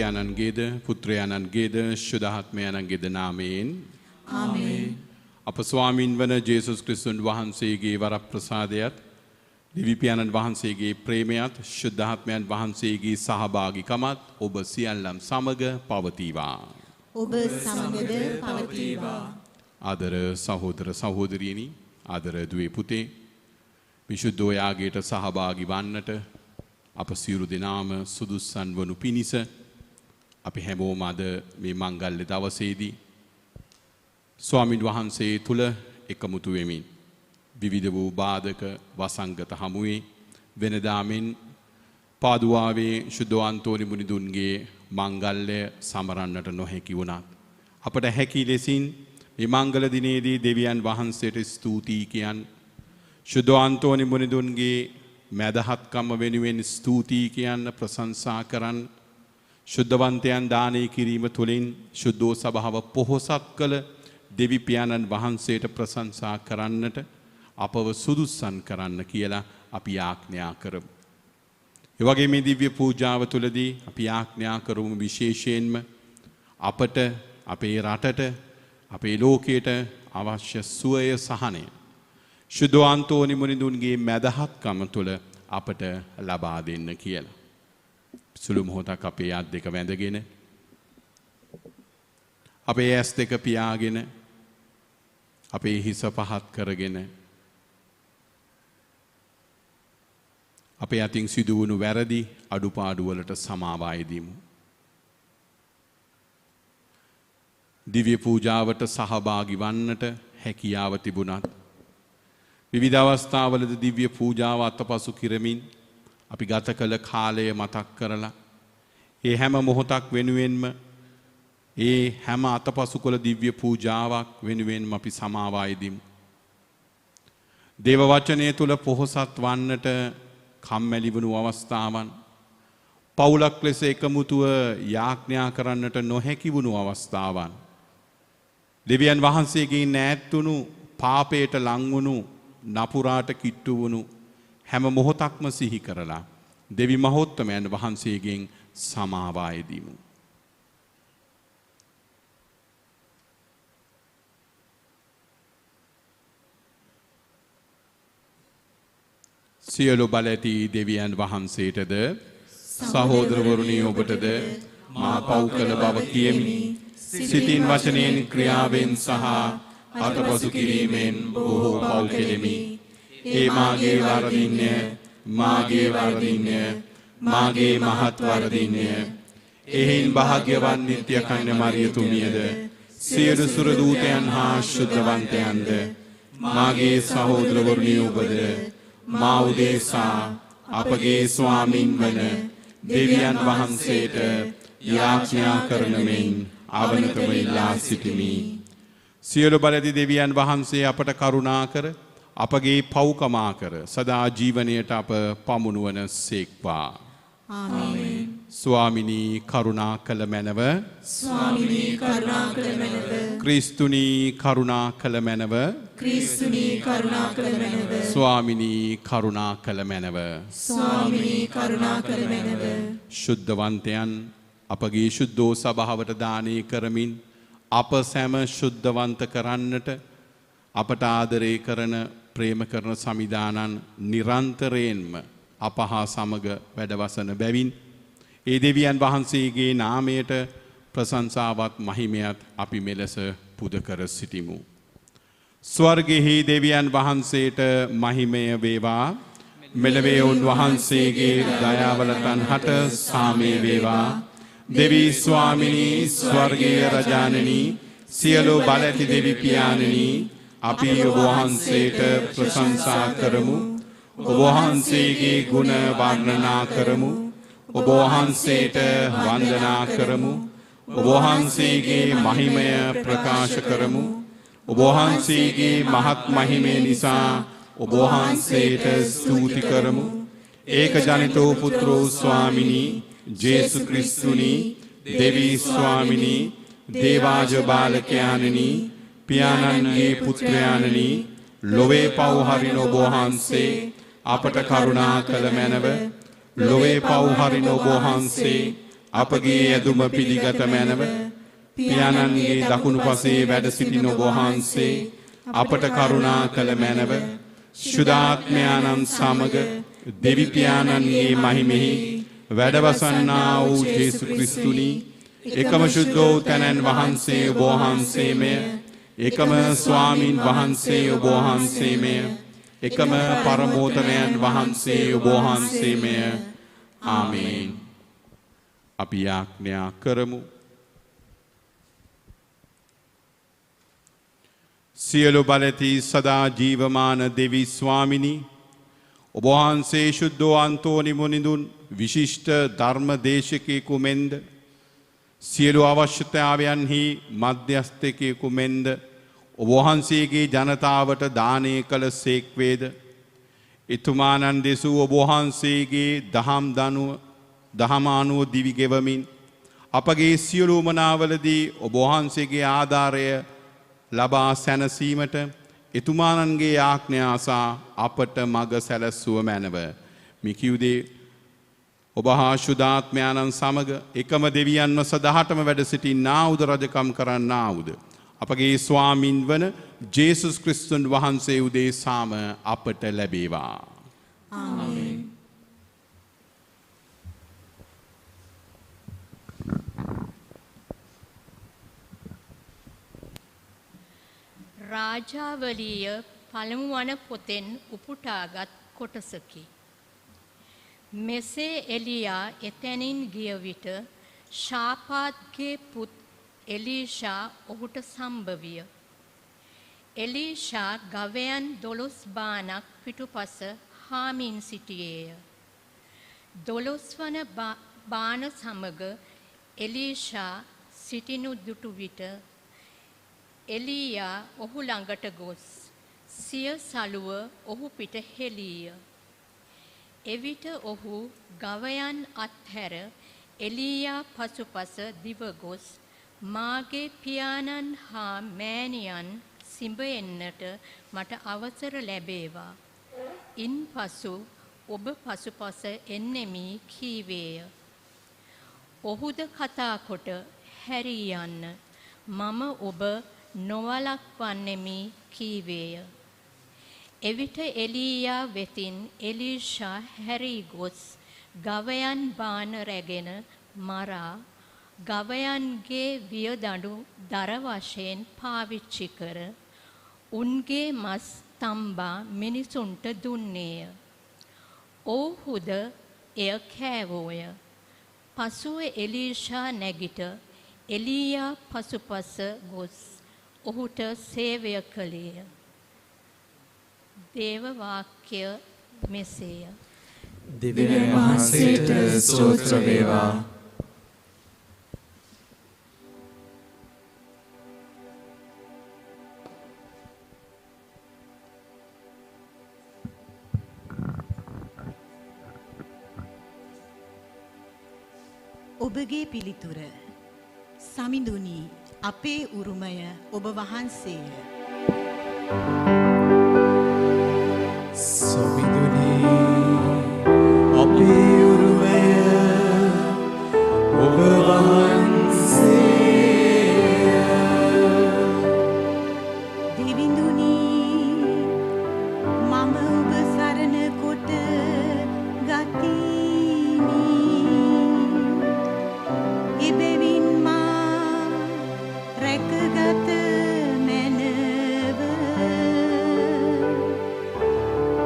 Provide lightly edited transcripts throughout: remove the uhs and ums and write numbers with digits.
පියාණන්ගේද පුත්‍රයාණන්ගේද ශුද්ධාත්මයාණන්ගේද නාමයෙන් ආමේන්. අප ස්වාමින් වන ජේසුස් ක්‍රිස්තුන් වහන්සේගේ වරප්‍රසාදයත් දිව්‍ය පියාණන් වහන්සේගේ ප්‍රේමයත් ශුද්ධාත්මයන් වහන්සේගේ සහභාගීකමත් ඔබ සියල්ලන් සමග පවතිවා. ඔබ සමගද පවතිවා. ආදර සහෝදර සහෝදරියනි, ආදර දුවේ පුතේ, විසුද්ධ යාගයට සහභාගී වන්නට අප සියලු දෙනාම සුදුස්සන් වනු පිණිස අපි හැමෝම අද මේ මංගල්‍ය දවසේදී ස්වාමින් වහන්සේ තුල එකමුතු වෙමින් විවිධ වූ බාධක වසංගත හමුවේ වෙනදාමින් පාදුවාවේ ශුද්ධ අන්තෝනි මුනිදුන්ගේ මංගල්‍ය සමරන්නට නොහැකි වුණත් අපට හැකි ලෙසින් මේ මංගල දිනේදී දෙවියන් වහන්සේට ස්තුතියි කියන් ශුද්ධ අන්තෝනි මුනිදුන්ගේ මැදහත්කම වෙනුවෙන් ස්තුතියි කියන්න ප්‍රශංසා කරන්න ශුද්ධවන්තයන් දානය කිරීම තුළින් ශුද්ධෝ සභාව පොහොසත් කළ දෙවි පියාණන් වහන්සේට ප්‍රශංසා කරන්නට අපව සුදුස්සන් කරන්න කියලා අපි ආඥා කරමු. ඒ වගේම මේ දිව්‍ය පූජාව තුළදී අපි ආඥා කරමු විශේෂයෙන්ම අපට අපේ රටට අපේ ලෝකයට අවශ්‍ය සුවය සහනය ශුද්ධ අන්තෝනි මුනිදුන්ගේ මැදහත්කම තුළ අපට ලබා දෙන්න කියලා. සුළු මොහොතක් අපේ අත් දෙක වැඳගෙන අපේ ඇස් දෙක පියාගෙන අපේ හිස පහත් කරගෙන අපේ අතින් සිදුවුණු වැරදි අඩුපාඩුවලට සමාව දෙමු. දිව්‍ය පූජාවට සහභාගී වන්නට හැකියාව තිබුණත් විවිධ අවස්ථාවලදී දිව්‍ය පූජාව අතපසු කිරමින් අපි ගත කළ කාලය මතක් කරලා ඒ හැම මොහොතක් වෙනුවෙන්ම ඒ හැම අතපසු කළ දිව්‍ය පූජාවක් වෙනුවෙන්ම අපි සමාව දෙමු. දේව වචනය තුල පොහොසත් වන්නට කම්මැලි වුණු අවස්ථාවන් පවුලක් ලෙස එකමුතුව යාඥා කරන්නට නොහැකි වුණු අවස්ථාවන් දෙවියන් වහන්සේගෙන් ඈත් වුණු පාපයට ලං වුණු නපුරාට කිට්ටු වුණු හැම මොහොතක්ම සිහි කරලා දෙවි මහෝත්තමයන් වහන්සේගෙන් සමාව දෙමු. සියලු බලඇති දෙවියන් වහන්සේටද සහෝදරවරුනි ඔබටද මා පව් කළ බව කියමි. සිතින් වචනයෙන් ක්‍රියාවෙන් සහ අතපසු කිරීමෙන් බොහෝ පව් කෙරෙමි. ඒ මාගේ වරදින්ය, මාගේ වරදින්ය, මාගේ මහත් වරදින්ය. එහින් භාග්‍යවත් නිත්‍ය කන්‍ය මරියතුමියද සියලු සුර දූතයන් හා ශුද්ධවන්තයන්ද මාගේ සහෝදරවරුනි ඔබද මා උදෙසා අපගේ ස්වාමින් වන දෙවියන් වහන්සේට යාඥා කරන මෙන් අවනතම ඉල්ලා සිටිමි. සියලු බලදී දෙවියන් වහන්සේ අපට කරුණා කර අපගේ පව්කමා කර සදා ජීවනයට අප පමුණුවන සේක්වා. ආමේන්. ස්වාමිනී කරුණා කළ මැනව, ස්වාමිනී කරුණා කළ මැනව, ක්‍රිස්තුනී කරුණා කළ මැනව, ක්‍රිස්තුනී කරුණා කළ මැනව, ස්වාමිනී කරුණා කළ මැනව, ස්වාමිනී කරුණා කළ මැනව. ශුද්ධවන්තයන් අපගේ ශුද්ධෝ සභාවට දානය කරමින් අප සැම ශුද්ධවන්ත කරන්නට අපට ආදරය කරන ප්‍රේම කරන සමිදානන් නිරන්තරයෙන්ම අප හා සමග වැඩවසන බැවින් ඒ දෙවියන් වහන්සේගේ නාමයට ප්‍රශංසාවත් මහිමයත් අපි මෙලෙස පුද කර සිටිමු. ස්වර්ගෙහි දෙවියන් වහන්සේට මහිමය වේවා. මෙලවේ උන්වහන්සේගේ දයාවල තන්හට සාමය වේවා. දෙවී ස්වාමිනී ස්වර්ගීය රජාණනි සියලු බලඇති දෙවි පියාණනි අපි ඔබ වහන්සේට ප්‍රශංසා කරමු. ඔබ වහන්සේගේ ගුණ වර්ණනා කරමු. ඔබ වහන්සේට වන්දනා කරමු. ඔබ වහන්සේගේ මහිමය ප්‍රකාශ කරමු. ඔබ වහන්සේගේ මහත් මහිමය නිසා ඔබ වහන්සේට ස්තුති කරමු. ඒක ජනිතෝ පුත්‍රෝ ස්වාමිනී ජේසු ක්‍රිස්තුනි දෙවී ස්වාමිනී දේවාජ බාලකයාණනි පියාණන්ගේ පුත්‍රයාණනි ලොවේ පව් හරින ඔබ වහන්සේ අපට කරුණා කළ මැනව. ලොවේ පව් හරින ඔබ වහන්සේ අපගේ ඇදුම පිළිගත මැනව පියාණන්ගේ දකුණු පසේ වැඩ සිටින ඔබ වහන්සේ අපට කරුණා කළ මැනව ශුද්ධාත්මයාණන් සමග දෙවි පියාණන්ගේ මහිමෙහි වැඩවසන්නා වූ ජේසු ක්‍රිස්තුනි එකම ශුද්ධ තැනන් වහන්සේ ඔබ වහන්සේමය එකම ස්වාමින් වහන්සේ ඔබ වහන්සේමය එකම පරමෝතමයන් වහන්සේ ඔබ වහන්සේමය ආමේන්. අපි යාඥා කරමු. සියලු බලති සදා ජීවමාන දෙවි ස්වාමිනී ඔබ වහන්සේ ශුද්ධ අන්තෝනි මුනිඳුන් විශිෂ්ට ධර්ම දේශකයෙකු මෙන්ද සියලු අවශ්‍යතාවයන්හි මධ්‍යස්ථකයෙකු මෙන්ද ඔබ වහන්සේගේ ජනතාවට දානය කළ සේක්වේද එතුමානන් දෙසූ ඔබ වහන්සේගේ දහමානුව දිවිගෙවමින් අපගේ සියලු උමනාවලදී ඔබ වහන්සේගේ ආධාරය ලබා සැනසීමට එතුමානන්ගේ යාඥාසා අපට මඟ සැලැස්සුව මැනව මිකියුදේ ඔබ හා ශුද්ධාත්මයාණන් සමග එකම දෙවියන්ව සදහටම වැඩ සිටින්නාවුද රජකම් කරන්නාවුද අපගේ ස්වාමින් වන ජේසුස් ක්‍රිස්තුන් වහන්සේ උදෙසාම අපට ලැබේවා. ආමේන්. රාජාවලිය පළමුවන පොතෙන් උපුටාගත් කොටසකි. මෙසේ එලියා එතැනින් ගිය විට ශාපාත්ගේ පුත් එලීෂා ඔහුට සම්භවිය. එලීෂා ගවයන් 12 බානක් පිටුපස හාමින් සිටියේය. 12 වන බාන සමග එලීෂා සිටිනු දුටු විට එලියා ඔහු ළඟට ගොස් සිය සලුව ඔහු පිට හෙළීය. එවිට ඔහු ගවයන් අත්හැර එලියා පසුපස දිව ගොස් මාගේ පියාණන් හා මෑණියන් සිඹ එන්නට මට අවසර ලැබේවා. ඉන්පසු ඔබ පසුපස එන්නෙමි කීවේය. ඔහුද කතා කොට හැරී යන්න මම ඔබ නොවලක්වන්නෙමි කීවේය. එවිට එලියා වෙතින් එලීෂා හැරී ගොස් ගවයන් බාන රැගෙන මරා ගවයන්ගේ වියදඬු දර වශයෙන් පාවිච්චි කර උන්ගේ මස් තම්බා මිනිසුන්ට දුන්නේය. ඔවුහුද එය කෑවෝය. පසුව එලීෂා නැගිට එලියා පසුපස ගොස් ඔහුට සේවය කළේය. දේව වාක්‍ය මෙසේය. දෙවියන් වහන්සේට ස්තෝත්‍ර වේවා. ඔබගේ පිළිතුර සමිඳුනි අපේ උරුමය ඔබ වහන්සේය. සමිඳුනි අපේ උරුමය ඔබ වහන්සේය. දෙවිඳුනි මම ඔබ සරණ කොට ගතිමි. එබැවින් මා රැකගත මැනව.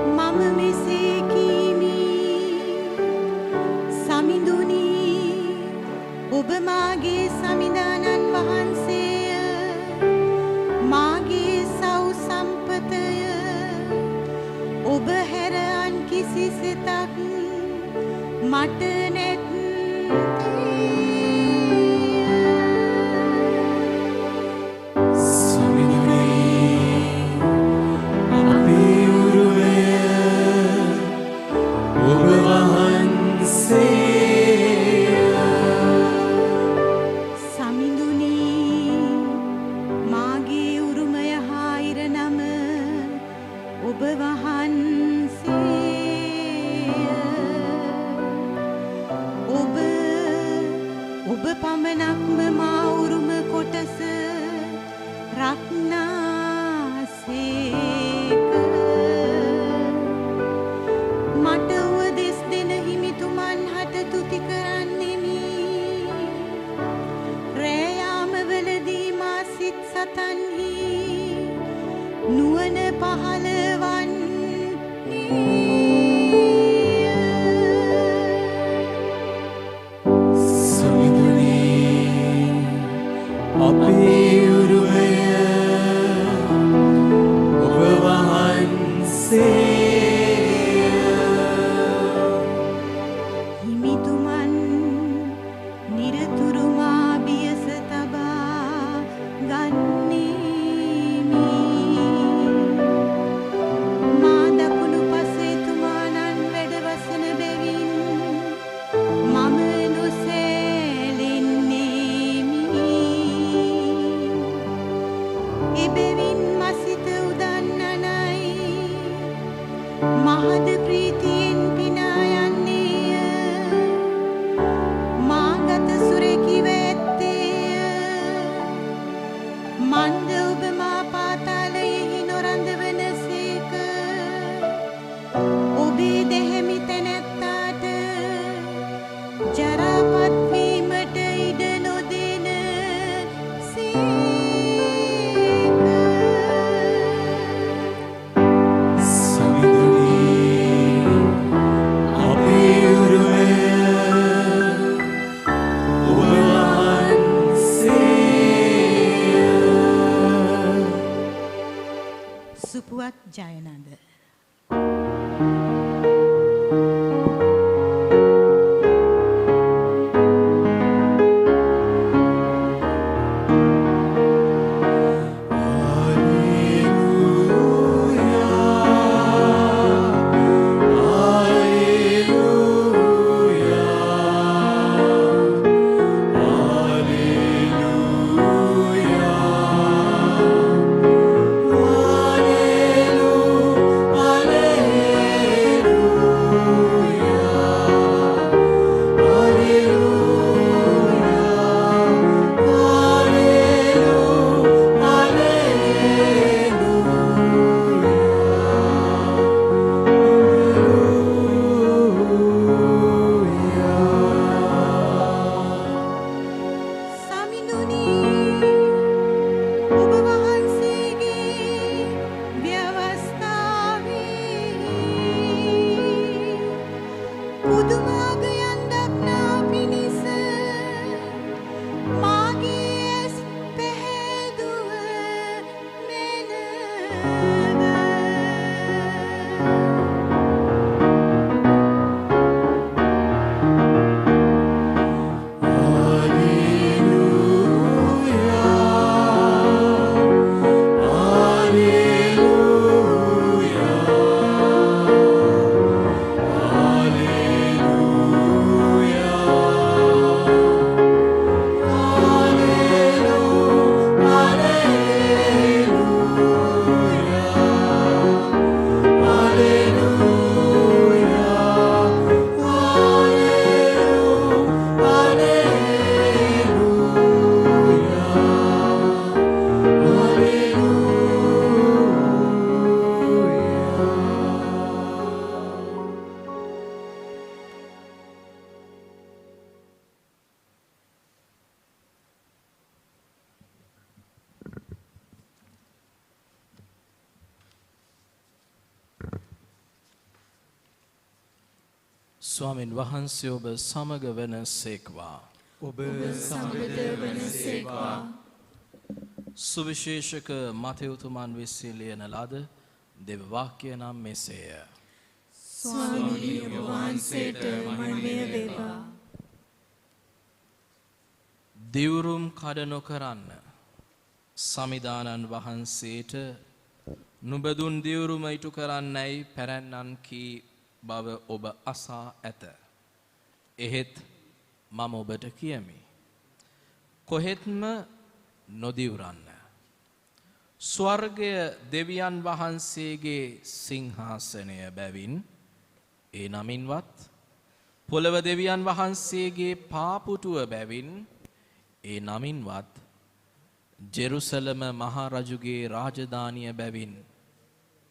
මම මෙසේ කීමි. සමිඳුනි ඔබ මාගේ සමිඳානන් වහන්සේය. මාගේ සව් සම්පතය. ඔබ හැර අන් කිසිසෙතක් මට අතන්හි නුවණ පහළවන්නේ සමිඳුනි අපේ උරුමය ඔබ වහන්සේ හිමිතුමන් නිරතුරු මා බියස තබා ගන්නේමි. මා දකුණු පස එතුමානන් වැඩවසන බැවින් මම නොසෑලෙන්නේමි. එබැවින් මසිත උදන්නනයි මහද ප්‍රීතියෙන් පිනා යන්නේය. මාගත සුරැකිව ඇත්තේය. මන්ද ඔබ මා පාතාලයෙහි නොරඳවන සේක. ඔබේ දැහැමි තැනැත්තාට ජරාපත් වීමට ඉඩ නොදෙන සේක. සමිඳුනි අපේ උරුමය ඔබ වහන්සේ සුපුවත් ජයනන්ද. සමිඳුනි ඔබ වහන්සේගේ ව්‍යවස්ථාවේ පුදුමාගයන් දක්නා පිණිස මාගේ ඇස් පැහැදුව මැනව. ස්වාමින් වහන්සේ ඔබ සමග වන සේක්වා. ඔබ සමග වන සේක්වා. සුවිශේෂක මතයුතුමන් විසින් ලියන ලද දෙව වාක්‍ය නම් මෙසේය. ස්වාමී ඔබ වහන්සේට මහිමය වේවා. දිවුරුම් කඩ නොකරන්න සමිදානන් වහන්සේට නුබදුන් දිවුරුම ඉටු කරන්නයි පැරැන්නන් කී බව ඔබ අසා ඇත. එහෙත් මම ඔබට කියමි. කොහෙත්ම නොදිවුරන්න. ස්වර්ගය දෙවියන් වහන්සේගේ සිංහාසනය බැවින් ඒ නමින්වත් පොළව දෙවියන් වහන්සේගේ පාපුටුව බැවින් ඒ නමින්වත් ජෙරුසලම මහරජුගේ රාජධානිය බැවින්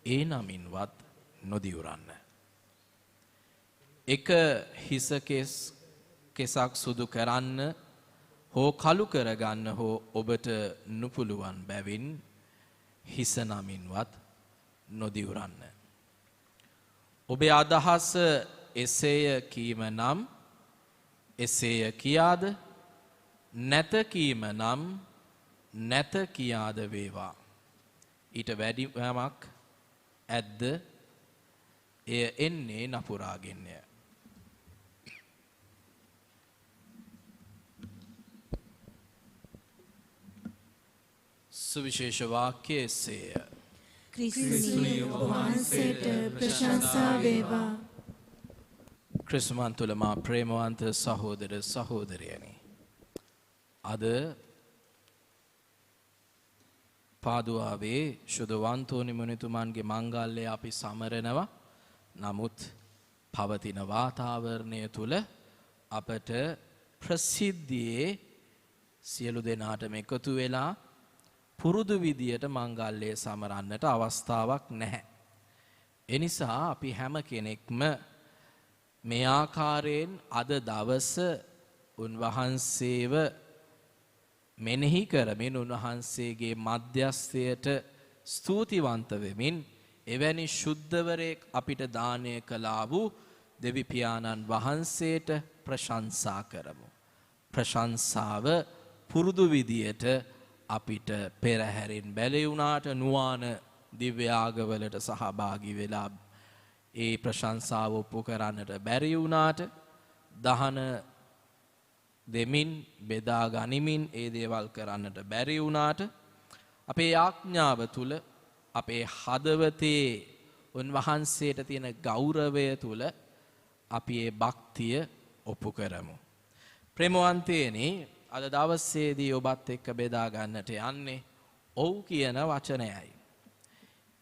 ඒ නමින්වත් නොදිවුරන්න. එක හිසකෙස් කෙසක් සුදු කරන්න හෝ කළු කරගන්න හෝ ඔබට නුපුළුවන් බැවින් හිස නමින්වත් නොදිවුරන්න. ඔබේ අදහස එසේය කීම නම් එසේය කියාද නැත කීම නම් නැත කියාද වේවා. ඊට වැඩි යමක් ඇද්ද එය එන්නේ නපුරාගෙන්ය. සුවිශේෂ වාක්‍ය එසේය. ක්‍රිස්තුනි ඔබ වහන්සේට ප්‍රශංසා වේවා. ක්‍රිස්තුමන් තුළ මා ප්‍රේමවන්ත සහෝදර සහෝදරියනි. අද පාදුවාවේ ශුද්ධවන්තෝනි මුනිතුමන්ගේ මංගල්‍යය අපි සමරනවා. නමුත් පවතින වාතාවරණය තුළ අපට ප්‍රසිද්ධියේ සියලු දෙනාටම එකතු වෙලා පුරුදු විදියට මංගල්‍යය සමරන්නට අවස්ථාවක් නැහැ. එනිසා අපි හැම කෙනෙක්ම මේ ආකාරයෙන් අද දවස උන්වහන්සේව මෙනෙහි කරමින් උන්වහන්සේගේ මධ්‍යස්ථයට ස්තුතිවන්ත වෙමින් එවැනි ශුද්ධවරයෙක් අපිට දානය කළා වූ දෙවි පියාණන් වහන්සේට ප්‍රශංසා කරමු. ප්‍රශංසාව පුරුදු විදියට අපිට පෙරහැරින් බැලේ වුණාට නුවාන දිව්‍යාගවලට සහභාගී වෙලා ඒ ප්‍රශංසාව ඔප්පු කරන්නට බැරි වුණාට දහන දෙමින් බෙදා ගනිමින් ඒ දේවල් කරන්නට බැරි වුණාට අපේ ආඥාව තුල අපේ හදවතේ උන්වහන්සේට තියෙන ගෞරවය තුල අපි ඒ භක්තිය ඔප්පු කරමු. ප්‍රේමවන්තයනි, අද දවසේදී ඔබත් එක්ක බෙදා ගන්නට යන්නේ ඔව් කියන වචනයයි.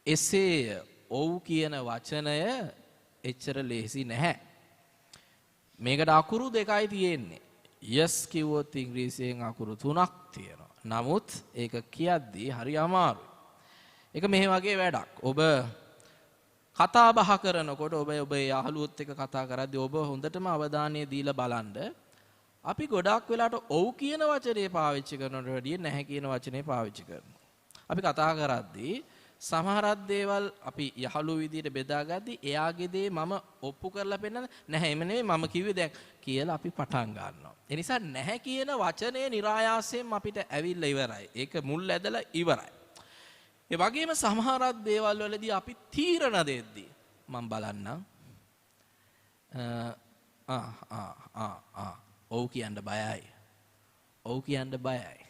එසේ ඔව් කියන වචනය එච්චර ලේසි නැහැ. මේකට අකුරු දෙකයි තියෙන්නේ. yes කිව්වොත් ඉංග්‍රීසියෙන් අකුරු 3ක් තියෙනවා. නමුත් ඒක කියද්දී හරි අමාරුයි. ඒක මේ වගේ වැඩක්. ඔබ කතා බහ කරනකොට ඔබ යාළුවොත් එක්ක කතා කරද්දී ඔබ හොඳටම අවධානය දීලා බලන්න. අපි ගොඩාක් වෙලාට ඔව් කියන වචනේ පාවිච්චි කරනවට වැඩිය නැහැ කියන වචනේ පාවිච්චි කරනවා. අපි කතා කරද්දී සමහරක් දේවල් අපි යහළු විදියට බෙදාගද්දී එයාගේ දේ මම ඔප්පු කරලා පෙන්නන නැහැ එම නෙමෙයි මම කිව්වේ දැන් කියලා අපි පටන් ගන්නවා. ඒ නිසා නැහැ කියන වචනේ નિરાයාසයෙන් අපිට ඇවිල්ලා ඉවරයි. ඒක මුල් ඇදලා ඉවරයි. ඒ වගේම සමහරක් දේවල් වලදී අපි තීරණ දෙද්දී මම බලන්නම් ඔව් කියන්න බයයි. ඔව් කියන්න බයයි.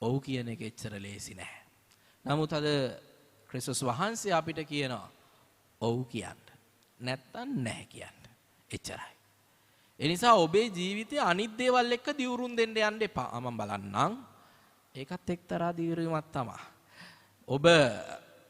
ඔව් කියන එක එච්චර ලේසි නෑ. නමුත් අද ක්‍රිස්තුස් වහන්සේ අපිට කියනවා ඔව් කියන්න. නැත්තම් නැහැ කියන්න. එච්චරයි. ඒ නිසා ඔබේ ජීවිතයේ අනිත් දේවල් එක්ක දියුරුම් දෙන්න යන්න එපා. මම බලන්නම්. ඒකත් එක්තරා දියුරුමක් තමයි. ඔබ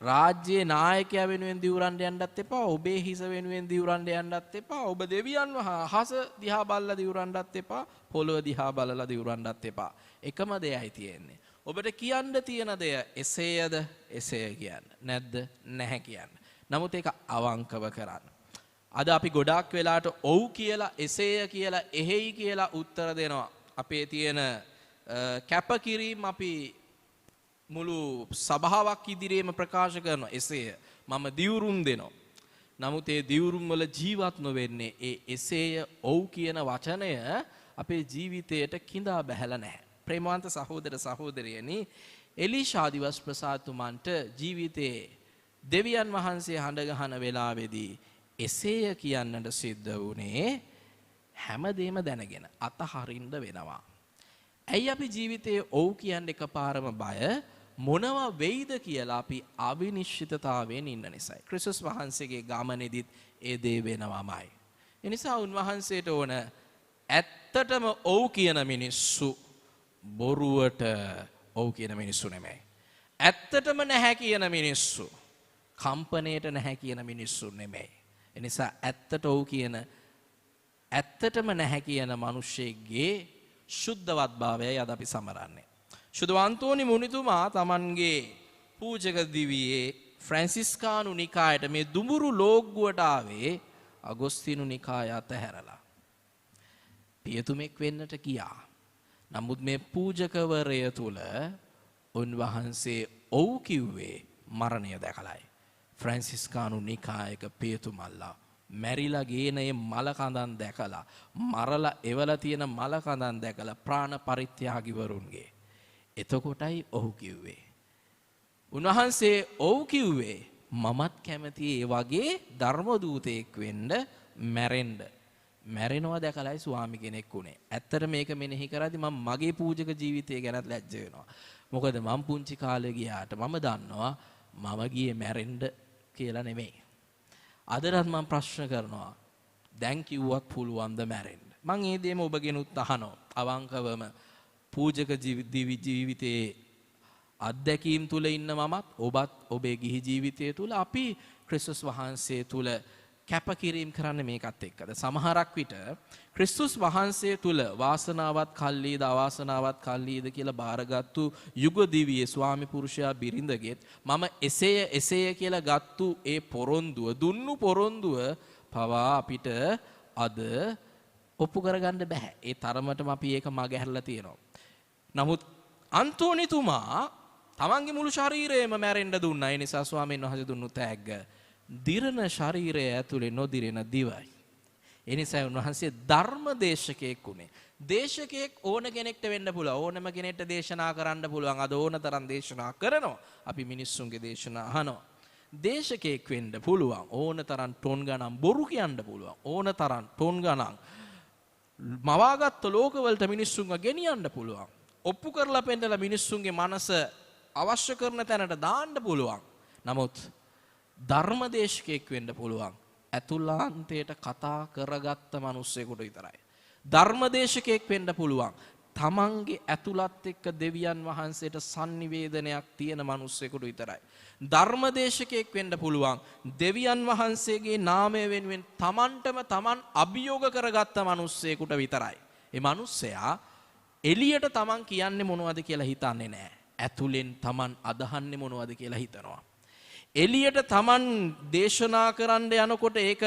රාජ්‍යයේ නායකයා වෙනුවෙන් දියුරන්න යන්නත් එපා. ඔබේ හිස වෙනුවෙන් දියුරන්න යන්නත් එපා. ඔබ දෙවියන් අහස දිහා බලලා දියුරන්නත් එපා. පොළොව දිහා බලලා දියුරන්නත් එපා. එකම දෙයයි තියෙන්නේ. ඔබට කියන්න තියෙන දෙය එසේයද එසේය කියන්න. නැද්ද නැහැ කියන්න. නමුත් ඒක අවංකව කරන්න. අද අපි ගොඩාක් වෙලාට ඔව් කියලා එසේය කියලා එහෙයි කියලා උත්තර දෙනවා. අපේ තියෙන කැපකිරීම අපි මුළු සභාවක් ඉදිරියේම ප්‍රකාශ කරනවා. එසේය මම දියුරුම් දෙනවා. නමුත් ඒ දියුරුම් වල ජීවත් නොවෙන්නේ ඒ එසේය ඔව් කියන වචනය අපේ ජීවිතයට කිඳා බැහැලා නැහැ. ප්‍රේමවන්ත සහෝදර සහෝදරියනි, එලීෂා දිවස් ප්‍රසාදතුමන්ට ජීවිතේ දෙවියන් වහන්සේ හඬ ගහන වෙලාවේදී එසේය කියන්නට සිද්ධ වුණේ හැමදේම දැනගෙන අතහරින්න වෙනවා. ඇයි අපි ජීවිතයේ ඔව් කියන්න එකපාරම බය? මොනවා වෙයිද කියලා අපි අවිනිශ්චිතතාවයෙන් ඉන්න නිසායි. ක්‍රිස්තුස් වහන්සේගේ ගමනේදීත් ඒ දේ වෙනවමයි. ඒ නිසා උන්වහන්සේට ඕන ඇත්තටම ඔව් කියන මිනිස්සු, බොරුවට ඔව් කියන මිනිස්සු නෙමෙයි. ඇත්තටම නැහැ කියන මිනිස්සු, කම්පණයට නැහැ කියන මිනිස්සු නෙමෙයි. ඒ නිසා ඇත්තට ඔව් කියන, ඇත්තටම නැහැ කියන මිනිස්සෙගේ ශුද්ධවත් භාවයයි අද අපි සමරන්නේ. ශුද්ධවන්තෝනි මුනිතුමා තමන්ගේ පූජක දිවියේ ෆ්‍රැන්සිස්කානු නිකායට මේ දුඹුරු ලෝග්ගුවට ආවේ අගොස්තිනු නිකාය අතහැරලා පියතුමෙක් වෙන්නට ගියා. නමුත් මේ පූජකවරය තුල උන්වහන්සේ ඔව් කිව්වේ මරණය දැකලායි. ෆ්‍රැන්සිස්කානු නිකායක පියතුමල්ලා මැරිලා ගේන මේ මල කඳන් දැකලා මරලා එවලා තියෙන මල කඳන් දැකලා ප්‍රාණ පරිත්‍යාගිවරුන්ගේ එතකොටයි ඔව් කිව්වේ. උන්වහන්සේ ඔව් කිව්වේ මමත් කැමති ඒ වගේ ධර්ම දූතයෙක් වෙන්න මැරෙන්න. මැරෙනවා දැකලායි ස්වාමි කෙනෙක් උනේ. ඇත්තට මේක මෙනෙහි කරද්දි මම මගේ පූජක ජීවිතය ගැනත් ලැජ්ජ වෙනවා. මොකද මම පුංචි කාලේ ගියාට මම දන්නවා මම ගියේ මැරෙන්න කියලා නෙමෙයි. අදටත් මම ප්‍රශ්න කරනවා දැන් කිව්වත් පුළුවන්ද මැරෙන්න? මම මේ දේම ඔබගෙනුත් අහනවා. අවංකවම පූජක ජීවිතයේ අත්දැකීම් තුල ඉන්න මමත් ඔබත් ඔබේ ගිහි ජීවිතය තුල අපි ක්‍රිස්තුස් වහන්සේ තුල කැපකිරීම කරන්නේ මේකත් එක්කද? සමහරක් විට ක්‍රිස්තුස් වහන්සේ තුල වාසනාවත් කල්ලීද අවාසනාවත් කල්ලීද කියලා බාරගත්තු යුග දිවියේ ස්වාමි පුරුෂයා බිරිඳගෙත් මම එසේය කියලා ගත්තු ඒ පොරොන්දුව දුන්නු පොරොන්දුව පවා අපිට අද ඔප්පු කරගන්න බෑ. ඒ තරමටම අපි ඒක මගහැරලා තියෙනවා. නමුත් අන්තෝනිතුමා තමන්ගේ මුළු ශරීරයම මැරෙන්න දුන්නා. ඒ නිසා ස්වාමීන් වහන්සේ දුන්නු තෑග්ග දිරන ශරීරය ඇතුලේ නොදිරෙන දිවයි. ඒ නිසා උන්වහන්සේ ධර්ම දේශකයෙක් උනේ. දේශකයෙක් ඕන කෙනෙක්ට වෙන්න පුළුවන්. ඕනම කෙනෙක්ට දේශනා කරන්න පුළුවන්. අද ඕන තරම් දේශනා කරනවා. අපි මිනිස්සුන්ගේ දේශනා අහනවා. දේශකයෙක් වෙන්න පුළුවන්. ඕන තරම් ටොන් ගණන් බොරු කියන්න පුළුවන්. ඕන තරම් ටොන් ගණන් මවාගත්තු ලෝකවලට මිනිස්සුන්ව ගෙනියන්න පුළුවන්. ඔප්පු කරලා පෙන්නලා මිනිස්සුන්ගේ මනස අවශ්‍ය කරන තැනට දාන්න පුළුවන්. නමුත් ධර්මදේශකයෙක් වෙන්න පුළුවන් ඇතුළාන්තයට කතා කරගත්ත මිනිස්සෙකුට විතරයි. ධර්මදේශකයෙක් වෙන්න පුළුවන් තමන්ගේ ඇතුළත් එක්ක දෙවියන් වහන්සේට sannivedanayak තියෙන මිනිස්සෙකුට විතරයි. ධර්මදේශකයෙක් වෙන්න පුළුවන් දෙවියන් වහන්සේගේ නාමය වෙනුවෙන් තමන්ටම තමන් අභියෝග කරගත්ත මිනිස්සෙකුට විතරයි. ඒ මිනිස්සයා එළියට තමන් කියන්නේ මොනවද කියලා හිතන්නේ නැහැ. ඇතුලෙන් තමන් අදහන්නේ මොනවද කියලා හිතනවා. එළියට තමන් දේශනා කරන්න යනකොට ඒක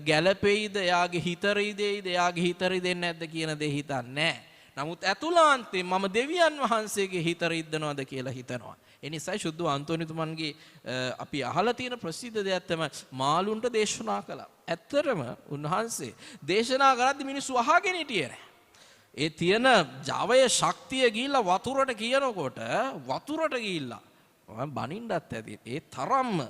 ගැළපෙයිද එයාගේ හිතරිදෙයිද එයාගේ හිතරිදෙන්නේ නැද්ද කියන දේ හිතන්නේ නැහැ. නමුත් ඇතුළාන්තේ මම දෙවියන් වහන්සේගේ හිතරිද්දනවද කියලා හිතනවා. ඒ නිසා සුද්ධ අන්තෝනිතුමන්ගේ අපි අහලා තියෙන ප්‍රසිද්ධ දෙයක් තමයි මාළුන්ට දේශනා කළා. ඇත්තටම උන්වහන්සේ දේශනා කරද්දි මිනිස්සු අහගෙන හිටියේ නැහැ. ඒ තියෙන ජවය ශක්තිය ගිහිල්ලා වතුරට කියනකොට වතුරට ගිහිල්ලා බනින්නත් ඇති ඒ තරම්ම.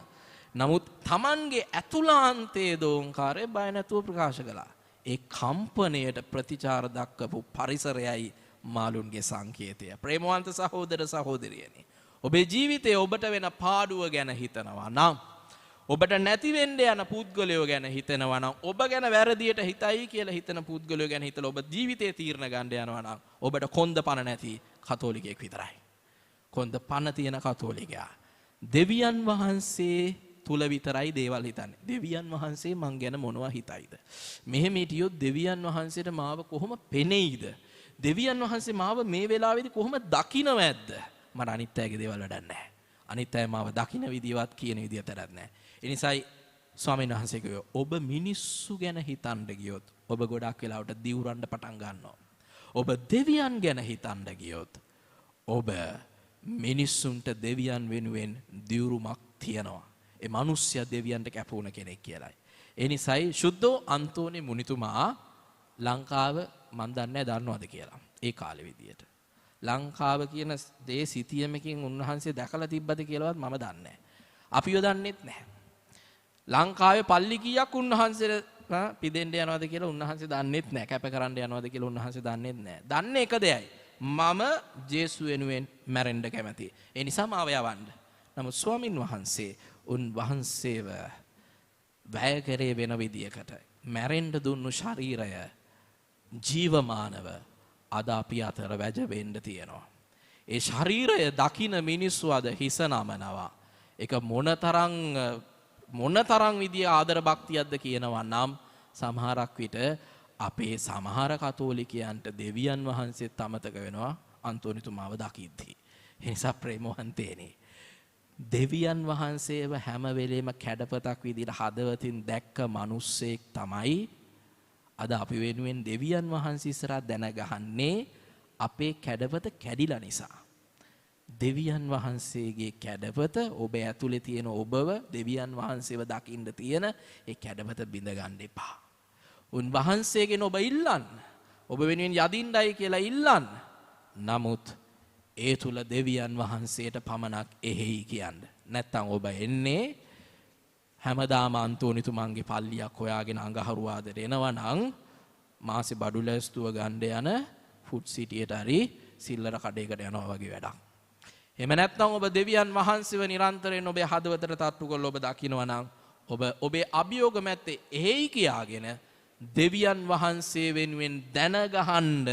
නමුත් Tamanගේ ඇතුළාන්තයේ දෝංකාරය බය නැතුව ප්‍රකාශ කළා. ඒ කම්පණයට ප්‍රතිචාර දක්වපු පරිසරයයි මාළුන්ගේ සංකේතය. ප්‍රේමවන්ත සහෝදර සහෝදරියනි, ඔබේ ජීවිතයේ ඔබට වෙන පාඩුව ගැන හිතනවා නම්, ඔබට නැති වෙන්න යන පුද්ගලයෝ ගැන හිතනවා නම්, ඔබ ගැන වැරදියට හිතයි කියලා හිතන පුද්ගලයෝ ගැන හිතලා ඔබ ජීවිතේ තීරණ ගන්න යනවා නම් ඔබට කොන්ද පණ නැති කතෝලිකයෙක් විතරයි. කොන්ද පණ තියෙන කතෝලිකයා දෙවියන් වහන්සේ තුල විතරයි දේවල් හිතන්නේ. දෙවියන් වහන්සේ මං ගැන මොනවා හිතයිද? මෙහෙම හිටියොත් දෙවියන් වහන්සේට මාව කොහොම පෙනෙයිද? දෙවියන් වහන්සේ මාව මේ වෙලාවේදී කොහොම දකින්නවද? මට අනිත් අයගේ දේවල් වැඩක් නැහැ. අනිත් අය මාව දකින්න විදියවත් කියන විදියට වැඩක් නැහැ. ඒ නිසායි ස්වාමීන් වහන්සේ කිව්වා ඔබ මිනිස්සු ගැන හිතන්න ගියොත් ඔබ ගොඩක් වෙලාවට දිවුරන්න පටන් ගන්නවා. ඔබ දෙවියන් ගැන හිතන්න ගියොත් ඔබ මිනිස්සුන්ට දෙවියන් වෙනුවෙන් දිවුරුමක් තියනවා. ඒ මිනිස්සයා දෙවියන්ට කැපුණ කෙනෙක් කියලායි. ඒ නිසායි සුද්ධෝ අන්තෝනි මුනිතුමා ලංකාව මන් දන්නේ දන්නවද කියලා. ඒ කාලේ විදියට ලංකාව කියන දේ සිටියමකින් උන්වහන්සේ දැකලා තිබ්බද කියලාවත් මම දන්නේ නැහැ. අපිව දන්නෙත් නැහැ. ලංකාවේ පල්ලි කීයක් උන්වහන්සේට පිදෙන්න යනවද කියලා උන්වහන්සේ දන්නෙත් නැහැ. කැප කරන්න යනවද කියලා උන්වහන්සේ දන්නෙත් නැහැ. දන්නේ එක දෙයයි. මම ජේසු වෙනුවෙන් මැරෙන්න කැමතියි. ඒ නිසා මාව යවන්න. නමුත් ස්වාමින් වහන්සේ උන්වහන්සේව වැය කරේ වෙන විදියකට. මැරෙන්න දුන්නු ශරීරය ජීවමානව අද අපි අතර වැජවෙන්න තියෙනවා. ඒ ශරීරය දකින මිනිස්සු අද හිස නමනවා. ඒක මොනතරම් විදිය ආදර භක්තියක්ද කියනවා නම් සමහරක් විට අපේ සමහර කතෝලිකයන්ට දෙවියන් වහන්සේත් අමතක වෙනවා අන්තෝනිතුමාව දකිද්දී. ඒ නිසා ප්‍රේමවන්තේනි, දෙවියන් වහන්සේව හැම වෙලේම කැඩපතක් විදිහට හදවතින් දැක්ක මිනිස්සෙක් තමයි අද අපි වෙනුවෙන් දෙවියන් වහන්සේ ඉස්සරහා දැනගහන්නේ අපේ කැඩපත කැඩිලා නිසා. දෙවියන් වහන්සේගේ කැඩපත ඔබ ඇතුලේ තියෙන ඔබව දෙවියන් වහන්සේව දකින්න තියෙන ඒ කැඩපත බිඳ ගන්න එපා. උන්වහන්සේගෙන් ඔබ ඉල්ලන්න. ඔබ වෙනුවෙන් යදින්නයි කියලා ඉල්ලන්න. නමුත් ඒ තුල දෙවියන් වහන්සේට පමණක් එහෙයි කියන්න. නැත්තම් ඔබ එන්නේ හැමදාම අන්තෝනිතුමන්ගේ පල්ලියක් හොයාගෙන අඟහරුවාදට එනවා නම් මාසේ බඩු ලැස්තුව ගන්න යන ෆුඩ් සිටියට හරි සිල්ලර කඩේකට යනවා වගේ වැඩක්. එහෙම නැත්නම් ඔබ දෙවියන් වහන්සේව නිරන්තරයෙන් ඔබේ හදවතට තට්ටු කරලා ඔබ දකිනවා නම් ඔබ ඔබේ අභියෝග මැත්තේ එහෙයි කියාගෙන දෙවියන් වහන්සේ වෙනුවෙන් දැනගහන්න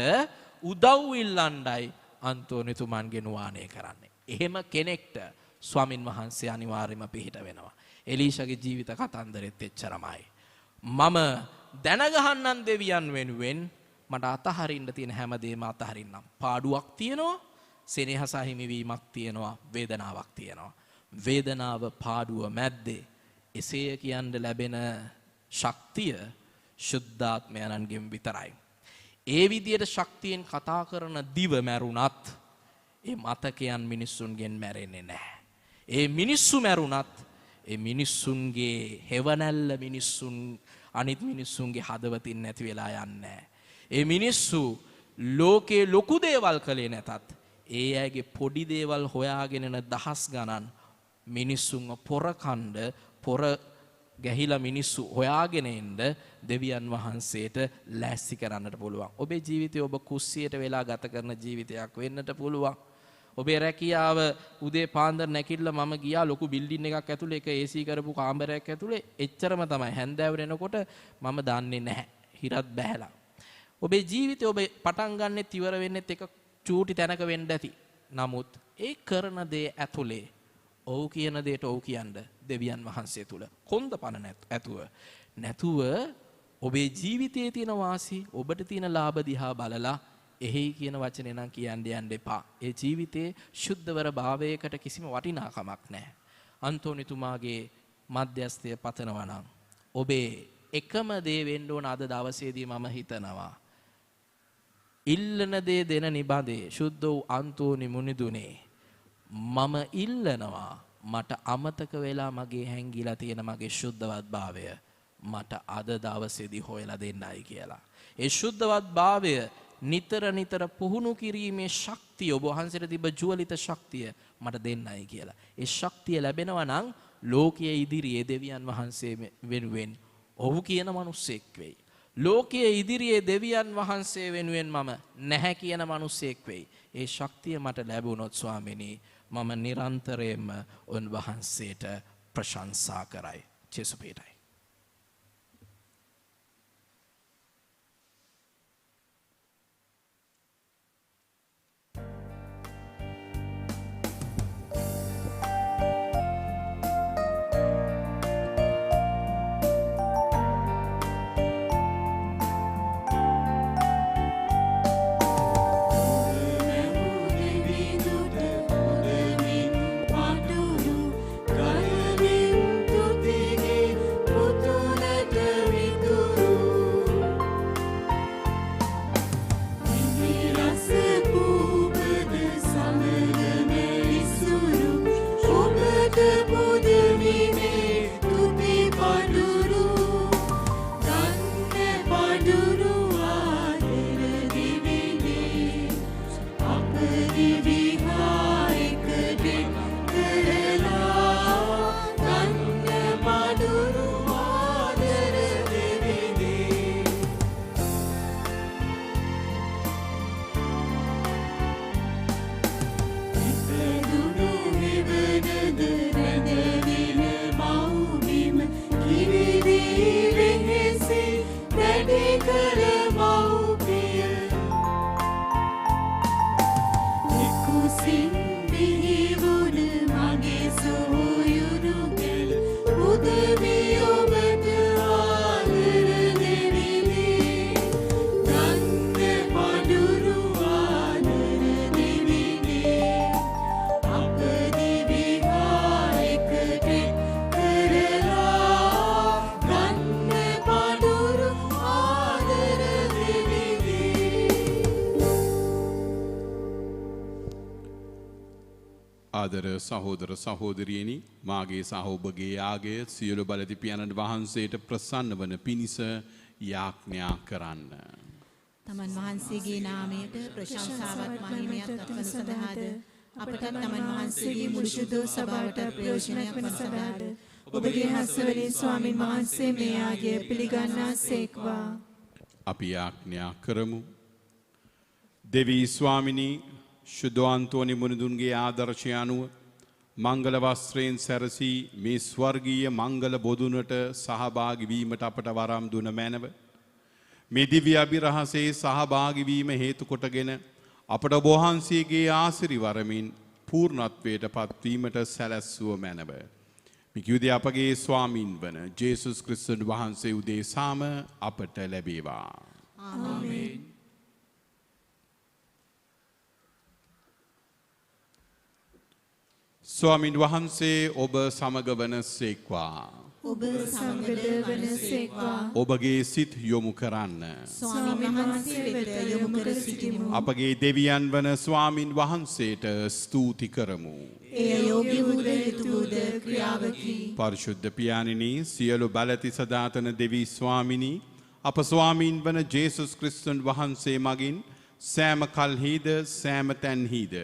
උදව් ඉල්ලන්නයි අන්තෝනිතුමන්ගේ නුවාණය කරන්නේ. එහෙම කෙනෙක්ට ස්වාමින් වහන්සේ අනිවාර්යයෙන්ම පිහිට වෙනවා. එලීෂාගේ ජීවිත කතන්දරෙත් එච්චරමයි. මම දැනගහන්නම් දෙවියන් වෙනුවෙන් මට අතහරින්න තියෙන හැමදේම අතහරින්නම්. පාඩුවක් තියෙනවා, සෙනෙහස හිමිවීමක් තියෙනවා, වේදනාවක් තියෙනවා. වේදනාව පාඩුව මැද්දේ එසේ කියන්න ලැබෙන ශක්තිය ශුද්ධාත්මයන්ගෙන් විතරයි. ඒ විදියට ශක්තියෙන් කතා කරන දිව මැරුණත් ඒ මතකයන් මිනිස්සුන්ගෙන් මැරෙන්නේ නැහැ. ඒ මිනිස්සු මැරුණත් ඒ මිනිස්සුන්ගේ හෙවණැල්ල මිනිස්සුන් අනිත් මිනිස්සුන්ගේ හදවතින් නැති වෙලා යන්නේ නැහැ. ඒ මිනිස්සු ලෝකේ ලොකු දේවල් කළේ නැතත් ඒ අයගේ පොඩි දේවල් හොයාගෙන යන දහස් ගණන් මිනිස්සුන්ව පොරකණ්ඩ පොර ගැහිලා මිනිස්සු හොයාගෙන එන්න දෙවියන් වහන්සේට ලෑස්ති කරන්නට පුළුවන්. ඔබේ ජීවිතය ඔබ කුස්සියට වෙලා ගත කරන ජීවිතයක් වෙන්නට පුළුවන්. ඔබේ රැකියාව උදේ පාන්දර නැකිටලා මම ගියා ලොකු බිල්ඩින් එකක් ඇතුලේ එක AC කරපු කාමරයක් ඇතුලේ එච්චරම තමයි. හැන්දෑව වෙනකොට මම දන්නේ නැහැ. හිරත් බැහැලා. ඔබේ ජීවිතය ඔබ පටන් ගන්නෙත් ඉවර වෙන්නෙත් එක චූටි තැනක වෙන්න ඇති. නමුත් ඒ කරන දේ ඇතුලේ ඔව් කියන දෙයට ඔව් කියන්න දෙවියන් වහන්සේ තුල කොන්ද පණ නැතුව ඔබේ ජීවිතයේ තියෙන වාසි ඔබට තියෙන ලාභ දිහා බලලා එහෙයි කියන වචනේ නම් කියන්න යන්න එපා. ඒ ජීවිතේ සුද්ධවර භාවයකට කිසිම වටිනාකමක් නැහැ. අන්තෝනිතුමාගේ මධ්‍යස්ථය පතනවා නම් ඔබේ එකම දේ වෙන්න ඕන අද දවසේදී මම හිතනවා. ඉල්ලන දේ දෙන නිබඳේ සුද්ධ වූ අන්තෝනි මුනිදුනේ මම ඉල්ලනවා මට අමතක වෙලා මගේ හැංගිලා තියෙන මගේ ශුද්ධවත් භාවය මට අද දවසේදී හොයලා දෙන්නයි කියලා. ඒ ශුද්ධවත් භාවය නිතර නිතර පුහුණු කිරීමේ ශක්තිය ඔබ වහන්සේට තිබ්බ ජුවලිත ශක්තිය මට දෙන්නයි කියලා. ඒ ශක්තිය ලැබෙනවා නම් ලෝකයේ ඉදිරියේ දෙවියන් වහන්සේ වෙනුවෙන් ඔව් කියන මිනිස්සෙක් වෙයි. ලෝකයේ ඉදිරියේ දෙවියන් වහන්සේ වෙනුවෙන් මම නැහැ කියන මිනිස්සෙක් වෙයි. ඒ ශක්තිය මට ලැබුණොත් ස්වාමිනී මම නිරන්තරයෙන්ම උන්වහන්සේට ප්‍රශංසා කරයි. ජේසු පිටයි. පටුරු කයවින් තුතිගේ ආදර සහෝදර සහෝදරියනි මාගේ සහ ඔබගේ යාගය සියලු බලති පියාණන් වහන්සේට ප්‍රසන්න වන පිණිස යාඥා කරන්න. තමන් වහන්සේගේ නාමයට ප්‍රශංසාවත් මහිමයක් දක්වන සඳහාද අපට තමන් වහන්සේගේ මුළු ශුද්ධ සභාවට ප්‍රයෝජනයක් වන සඳහාද ඔබගේ හස්තවලින් ස්වාමින් වහන්සේ මේ යාගය පිළිගන්නා සේක්වා. අපි යාඥා කරමු. දෙවී ස්වාමිනී ශුද්ධාන්තෝනි මුනිදුන්ගේ ආදර්ශය අනුව මංගල වස්ත්‍රයෙන් සැරසී මේ ස්වර්ගීය මංගල බොදුනට සහභාගී වීමට අපට වරම් දුන මැනව. මේ දිව්‍ය අභිරහසේ සහභාගී වීම හේතු කොටගෙන අපට ඔබ වහන්සේගේ ආශිර්වාදමින් පූර්ණත්වයට පත්වීමට සැලැස්සුව මැනව. මිකියුදේ අපගේ ස්වාමින් වන ජේසුස් ක්‍රිස්තුන් වහන්සේ උදෙසාම අපට ලැබේවා. ආමේන්. ස්වාමින් වහන්සේ ඔබ සමග වන සේක්වා. ඔබ සමගද වන සේක්වා. ඔබගේ සිත් යොමු කරන්න. ස්වාමින් වහන්සේ වෙත යොමු කර සිටිමු. අපගේ දෙවියන් වන ස්වාමින් වහන්සේට ස්තුති කරමු. එය යෝගී වූද යුතු වූද ක්‍රියාවකි. පරිශුද්ධ පියාණෙනි සියලු බලති සදාතන දෙවි ස්වාමිනී අප ස්වාමින් වන ජේසුස් ක්‍රිස්තුන් වහන්සේ මගින් සෑම කල්හිද සෑම තැන්හිද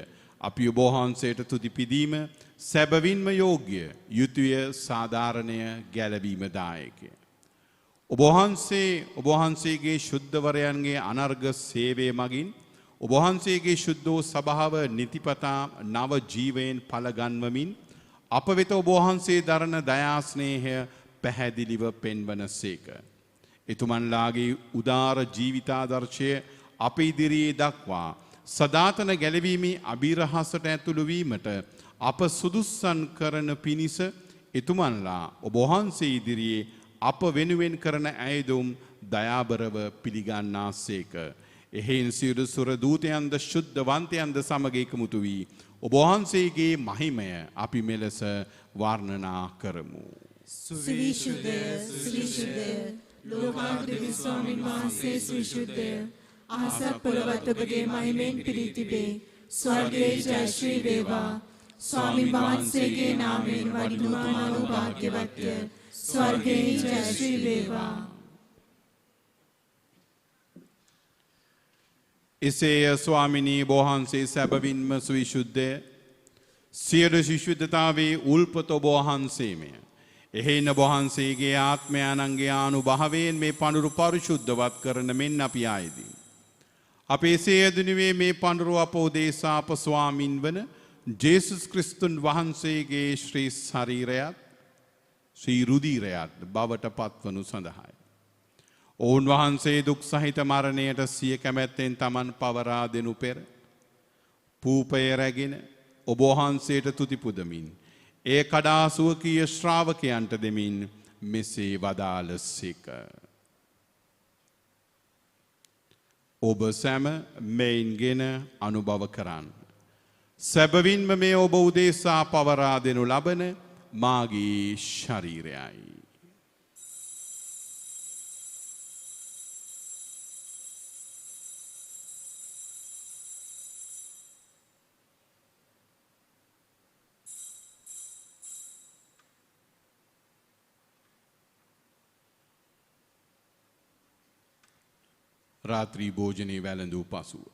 අපි ඔබ වහන්සේට තුති පිදීම සැබවින්ම යෝග්‍ය යුතුය සාධාරණය ගැලවීමදායකය. ඔබ වහන්සේගේ ශුද්ධවරයන්ගේ අනර්ග සේවය මගින් ඔබ වහන්සේගේ ශුද්ධෝ සභාව නිතිපතා නව ජීවයෙන් පලගන්වමින් අප වෙත ඔබ වහන්සේ දරන දයා ස්නේහය පැහැදිලිව පෙන්වන සේක. එතුමන්ලාගේ උදාර ජීවිතාදර්ශය අප ඉදිරියේ දක්වා සදාතන ගැලවීමේ අභිරහසට ඇතුළු වීමට අප සුදුස්සන් කරන පිණිස එතුමන්ලා ඔබ වහන්සේ ඉදිරියේ අප වෙනුවෙන් කරන ඇයදුම් දයාබරව පිළිගන්නාසේක. එහෙන් සියලු සුර දූතයන්ද ශුද්ධවන්තයන්ද සමග එකමුතු වී ඔබ වහන්සේගේ මහිමය අපි මෙලෙස වර්ණනා කරමු. සුවිශුද්ධය සුවිශුද්ධය ලෝකාන්ත ස්වාමින් වහන්සේ සුවිශුද්ධය. අහසත් පොළොවත් ඔබගේ මහිමෙන් පිරී තිබේ. ස්වර්ගයේ ජය ශ්‍රී වේවා. ස්වාමින් වහන්සේගේ නාමයෙන් වඩිනුමානෝ භාග්‍යවත්ය. ස්වර්ගයේ ජය ශ්‍රී වේවා. එසේය ස්වාමිනී බෝහන්සේ සැබවින්ම සුවිශුද්ධය. සියලු ශිෂ්‍යතාවේ උල්පත ඔබ වහන්සේමය. එහෙයින වහන්සේගේ ආත්මයානන්ගේ ආනුභාවයෙන් මේ පඳුරු පරිශුද්ධවත් කරන මෙන් අපි ආයේදී. අපේ සේයදුනුවේ මේ පඳුරු අප උදෙසා අප ස්වාමින් වන ජේසුස් ක්‍රිස්තුන් වහන්සේගේ ශ්‍රී ශරීරයත් ශ්‍රී රුධිරයත් බවට පත්වනු සඳහායි. ඔවුන් වහන්සේ දුක් සහිත මරණයට සිය කැමැත්තෙන් තමන් පවරා දෙනු පෙර පූපය රැගෙන ඔබ වහන්සේට තුති පුදමින් ඒ කඩා සුවකීය ශ්‍රාවකයන්ට දෙමින් මෙසේ වදාළසේක. ඔබ සැම මෙයින්ගෙන අනුභව කරන්න. සැබවින්ම මේ ඔබ උදෙසා පවරා දෙනු ලබන මාගේ ශරීරයයි. රාත්‍රී භෝජනයේ වැළඳූ පසුව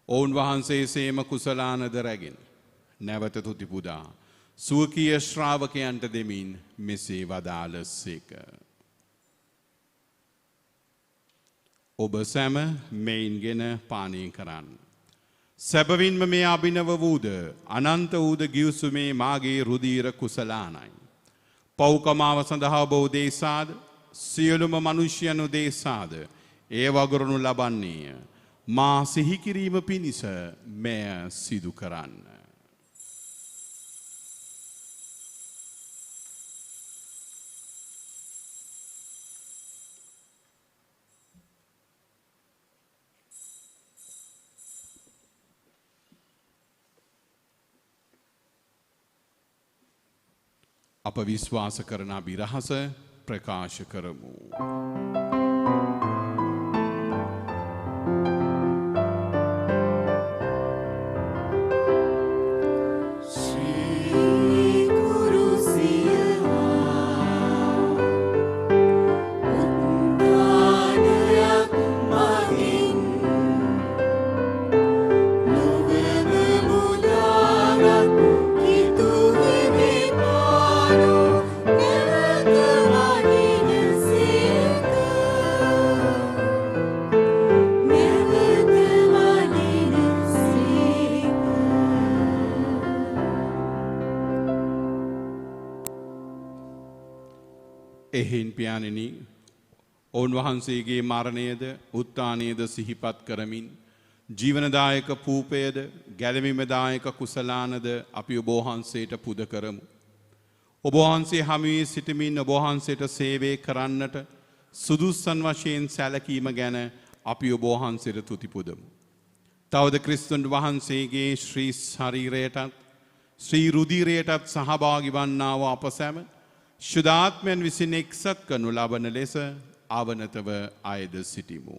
ඔවුන් වහන්සේ සේම කුසලානද රැගෙන නැවත තුති පුදා සුවකීය ශ්‍රාවකයන්ට දෙමින් මෙසේ වදාළසේක. ඔබ සැම මෙයින්ගෙන පානය කරන්න. සැබවින්ම මේ අභිනව වූද අනන්ත වූද ගිවිසුමේ මාගේ රුධිර කුසලානයි. පව්කමාව සඳහා ඔබ උදෙසාද සියලුම මනුෂ්‍යයන් උදෙසාද ඒ වගුරුණු ලබන්නේය. මා සිහි කිරීම පිණිස මෙය සිදු කරන්න. අප විශ්වාස කරන අභිරහස ප්‍රකාශ කරමු. Shri එහෙන් පියාණෙනි ඔවුන් වහන්සේගේ මරණයද උත්ථානයද සිහිපත් කරමින් ජීවනදායක පූපයද ගැලවීමදායක කුසලානද අපි ඔබ වහන්සේට පුද කරමු. ඔබ වහන්සේ හමුවේ සිටමින් ඔබ වහන්සේට සේවය කරන්නට සුදුස්සන් වශයෙන් සැලකීම ගැන අපි ඔබ වහන්සේට තුති පුදමු. තවද ක්‍රිස්තුන් වහන්සේගේ ශ්‍රී ශරීරයටත් ශ්‍රී රුධිරයටත් සහභාගී වන්නා වූ අප සැම ශුද්ධාත්මයන් විසින් එක්සත් කරනු ලබන ලෙස අවනතව අයද සිටිමු.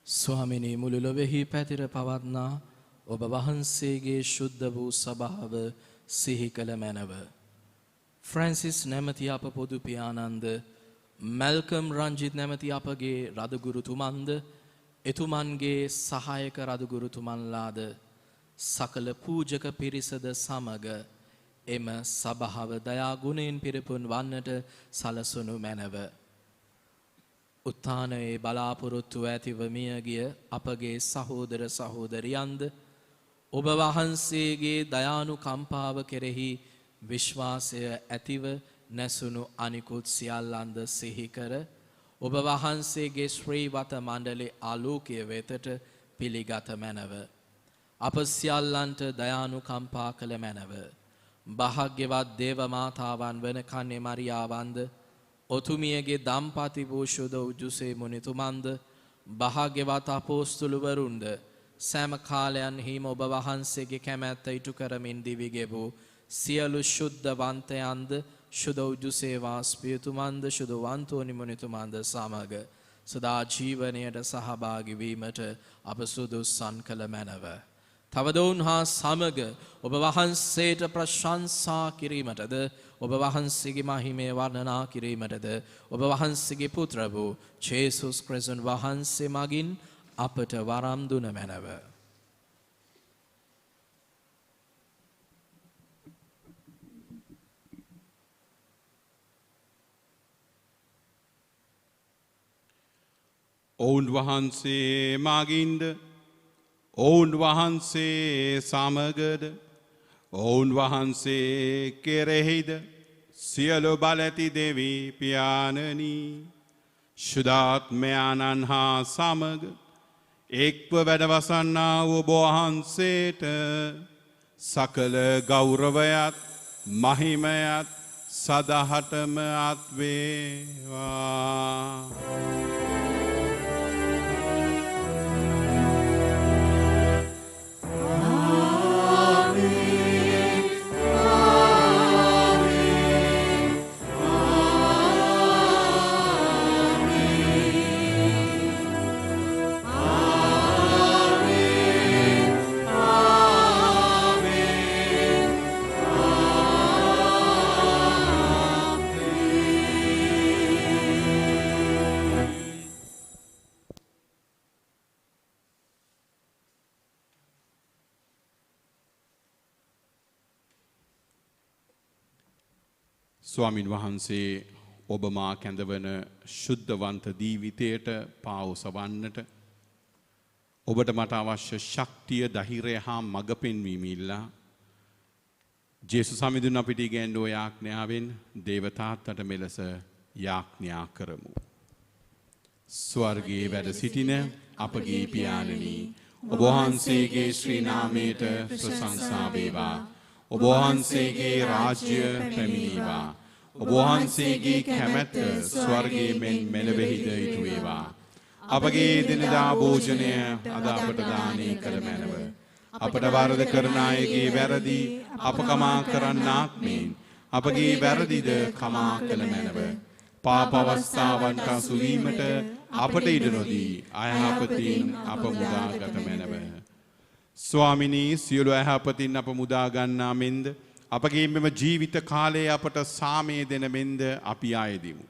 ස්වාමිනී මුළු ලොවෙහි පැතිර පවත්නා ඔබ වහන්සේගේ ශුද්ධ වූ සභාව සිහි කළ මැනව. ෆ්‍රැන්සිස් නැමති අප පොදු පියාණන්ද මැල්කම් රංජිත් නැමති අපගේ රදගුරුතුමන්ද එතුමන්ගේ සහායක රදගුරුතුමන්ලාද සකල පූජක පිරිසද සමග එම සභාව දයාගුණයෙන් පිරිපුන් වන්නට සලසනු මැනව. උත්ථානයේ බලාපොරොත්තු ඇතිව මියගිය අපගේ සහෝදර සහෝදරියන්ද ඔබ වහන්සේගේ දයානුකම්පාව කෙරෙහි විශ්වාසය ඇතිව නැසුණු අනිකුත් සියල්ලන්ද සිහි කර ඔබ වහන්සේගේ ශ්‍රීවත මණ්ඩලේ ආලෝකය වෙතට පිළිගත මැනව. අප සියල්ලන්ට දයානුකම්පා කළ මැනව. භාග්‍යවත් දේව මාතාවන් වන කන්නේ මරියාවන්ද ඔතුමියගේ දම්පති වූ ශුද්ධ උජුසේ මුනිතුමන්ද භාග්‍යවත් අපෝස්තුලවරුන්ද සෑම කාලයන්හිම ඔබ වහන්සේගේ කැමැත්ත ඉටු කරමින් දිවි ගෙවූ සියලු ශුද්ධවන්තයන්ද ශුද්ධ උජුසේ වාස්පියතුමන්ද ශුද්ධ වන්තෝනි මුනිතුමන්ද සමග සදා ජීවනයට සහභාගී වීමට අප සුදුසන් කළ මැනව. තවද උන්හා සමග ඔබ වහන්සේට ප්‍රශංසා කිරීමටද ඔබ වහන්සේගේ මහිමය වර්ණනා කිරීමටද ඔබ වහන්සේගේ පුත්‍ර වූ ජේසුස් ක්‍රිස්තුන් වහන්සේ මගින් අපට වරම් දුන මැනව. ඔවුන් වහන්සේ මගින්ද ඔවුන් වහන්සේ සමගද ඔවුන් වහන්සේ කෙරෙහිද සියලු බලැති දෙවි පියාණනි ශුද්ධාත්මයන්න් හා සමග එක්ව වැඩවසන්නා වූ ඔබ වහන්සේට සකල ගෞරවයත් මහිමයත් සදහටම අත්වේවා. ස්වාමින් වහන්සේ ඔබ මා කැඳවන ශුද්ධවන්ත ජීවිතයට පාවොසවන්නට ඔබට මට අවශ්‍ය ශක්තිය ධෛර්යය හා මඟ පෙන්වීම ඉල්ලා ජේසුස් සමිඳුන් අපිට ඉගැන්වූ යාඥාවෙන් දේවතාත්තට මෙලෙස යාඥා කරමු. ස්වර්ගයේ වැඩ සිටින අපගේ පියාණනි ඔබ වහන්සේගේ ශ්‍රී නාමයට ප්‍රශංසා වේවා. ඔබ වහන්සේගේ රාජ්‍ය පැමිණේවා. ඔබ වහන්සේගේ කැමැත්ත ස්වර්ගයේ මෙන් මෙලොවෙහිද ඉටු වේවා. අපගේ දිනදා භෝජනය අද අපට දානය කළ මැනව. අපට වරද කරන අයගේ වැරදි අප කමා කරන්නාක් මෙන් අපගේ වැරදිද කමා කළ මැනව. පාප අවස්ථාවන්ට අසු වීමට අපට ඉඩ නොදී අයහපතින් අප මුදාගත මැනව. ස්වාමිනී සියලු අයහපතින් අප මුදා ගන්නා මෙන්ද අපගේ මෙම ජීවිත කාලයේ අපට සාමය දෙන මෙන්ද අපි ආයෙදිමු.